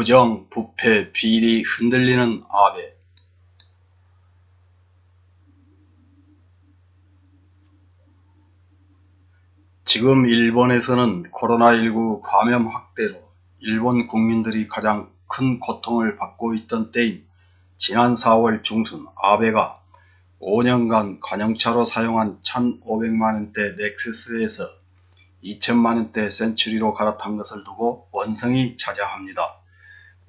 부정, 부패, 비리 흔들리는 아베. 지금 일본에서는 코로나19 감염 확대로 일본 국민들이 가장 큰 고통을 받고 있던 때인 지난 4월 중순 아베가 5년간 관용차로 사용한 1,500만원대 렉서스에서 2,000만원대 센츄리로 갈아탄 것을 두고 원성이 자자합니다.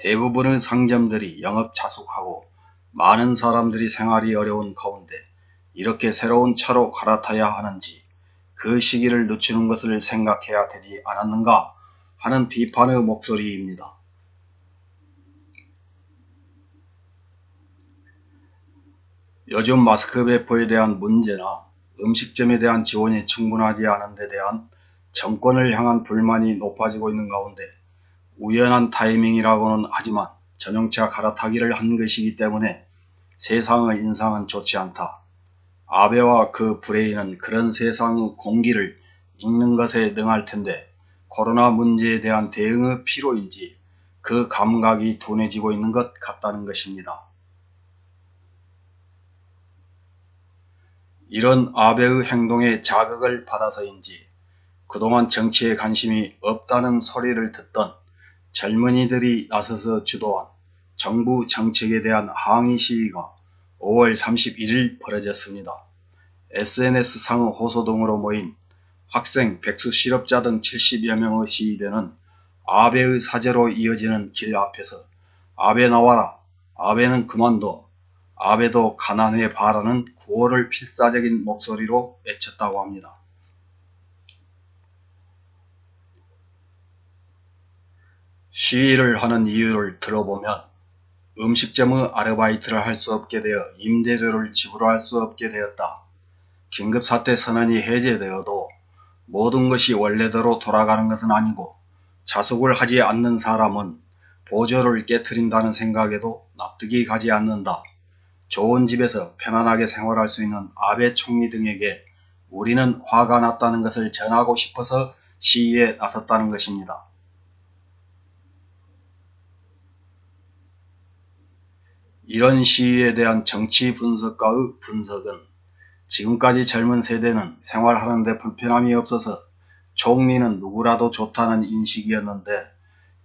대부분의 상점들이 영업 자숙하고 많은 사람들이 생활이 어려운 가운데 이렇게 새로운 차로 갈아타야 하는지 그 시기를 늦추는 것을 생각해야 되지 않았는가 하는 비판의 목소리입니다. 요즘 마스크 배포에 대한 문제나 음식점에 대한 지원이 충분하지 않은 데 대한 정권을 향한 불만이 높아지고 있는 가운데 우연한 타이밍이라고는 하지만 전용차 갈아타기를 한 것이기 때문에 세상의 인상은 좋지 않다. 아베와 그 브레인은 그런 세상의 공기를 읽는 것에 능할 텐데 코로나 문제에 대한 대응의 피로인지 그 감각이 둔해지고 있는 것 같다는 것입니다. 이런 아베의 행동에 자극을 받아서인지 그동안 정치에 관심이 없다는 소리를 듣던 젊은이들이 나서서 주도한 정부 정책에 대한 항의 시위가 5월 31일 벌어졌습니다. SNS상의 호소 등으로 모인 학생, 백수, 실업자 등 70여 명의 시위대는 아베의 사제로 이어지는 길 앞에서 아베 나와라, 아베는 그만둬, 아베도 가난해 봐라는 구호를 필사적인 목소리로 외쳤다고 합니다. 시위를 하는 이유를 들어보면 음식점의 아르바이트를 할 수 없게 되어 임대료를 지불할 수 없게 되었다. 긴급사태 선언이 해제되어도 모든 것이 원래대로 돌아가는 것은 아니고 자숙을 하지 않는 사람은 보조를 깨트린다는 생각에도 납득이 가지 않는다. 좋은 집에서 편안하게 생활할 수 있는 아베 총리 등에게 우리는 화가 났다는 것을 전하고 싶어서 시위에 나섰다는 것입니다. 이런 시위에 대한 정치 분석가의 분석은 지금까지 젊은 세대는 생활하는 데 불편함이 없어서 총리는 누구라도 좋다는 인식이었는데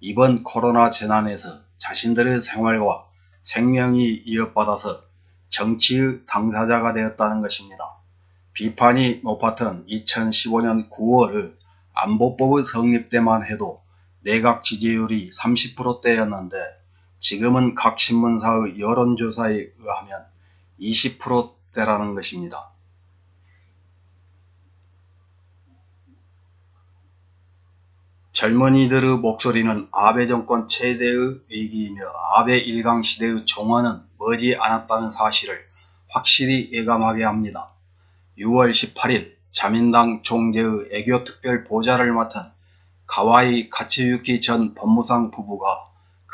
이번 코로나 재난에서 자신들의 생활과 생명이 위협받아서 정치의 당사자가 되었다는 것입니다. 비판이 높았던 2015년 9월의 안보법의 성립 때만 해도 내각 지지율이 30%대였는데 지금은 각 신문사의 여론조사에 의하면 20%대라는 것입니다. 젊은이들의 목소리는 아베 정권 최대의 위기이며 아베 일강 시대의 종언은 머지 않았다는 사실을 확실히 예감하게 합니다. 6월 18일 자민당 총재의 애교 특별 보좌를 맡은 가와이 가츠유키 전 법무상 부부가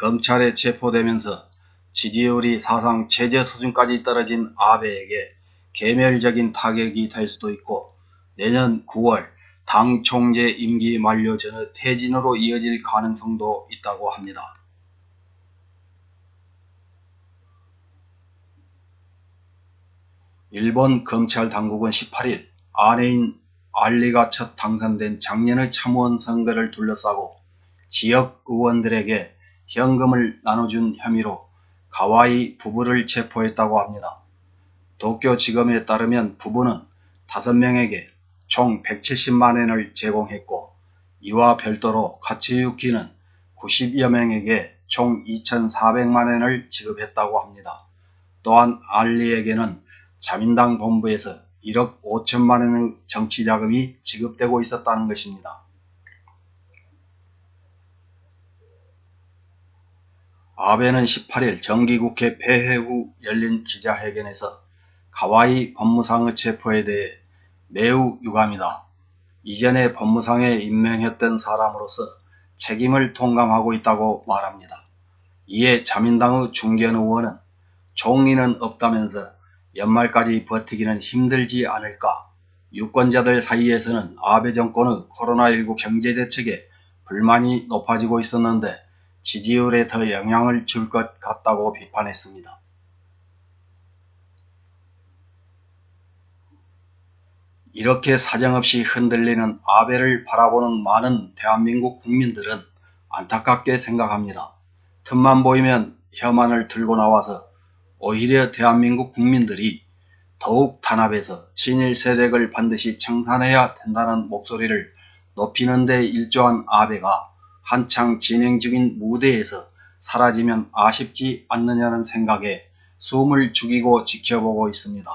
검찰에 체포되면서 지지율이 사상 최저 수준까지 떨어진 아베에게 개멸적인 타격이 될 수도 있고 내년 9월 당 총재 임기 만료 전의 퇴진으로 이어질 가능성도 있다고 합니다. 일본 검찰 당국은 18일 아내인 알리가 첫 당선된 작년의 참의원 선거를 둘러싸고 지역 의원들에게 현금을 나눠준 혐의로 가와이 부부를 체포했다고 합니다. 도쿄지검에 따르면 부부는 5명에게 총 170만엔을 제공했고 이와 별도로 가츠유키는 90여 명에게 총 2,400만엔을 지급했다고 합니다. 또한 알리에게는 자민당 본부에서 1억 5천만원의 정치자금이 지급되고 있었다는 것입니다. 아베는 18일 정기국회 폐회 후 열린 기자회견에서 가와이 법무상의 체포에 대해 매우 유감이다. 이전에 법무상에 임명했던 사람으로서 책임을 통감하고 있다고 말합니다. 이에 자민당의 중견 의원은 총리는 없다면서 연말까지 버티기는 힘들지 않을까. 유권자들 사이에서는 아베 정권의 코로나19 경제대책에 불만이 높아지고 있었는데 지지율에 더 영향을 줄 것 같다고 비판했습니다. 이렇게 사정없이 흔들리는 아베를 바라보는 많은 대한민국 국민들은 안타깝게 생각합니다. 틈만 보이면 혐한을 들고 나와서 오히려 대한민국 국민들이 더욱 단합해서 친일 세력을 반드시 청산해야 된다는 목소리를 높이는 데 일조한 아베가 한창 진행 중인 무대에서 사라지면 아쉽지 않느냐는 생각에 숨을 죽이고 지켜보고 있습니다.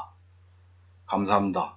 감사합니다.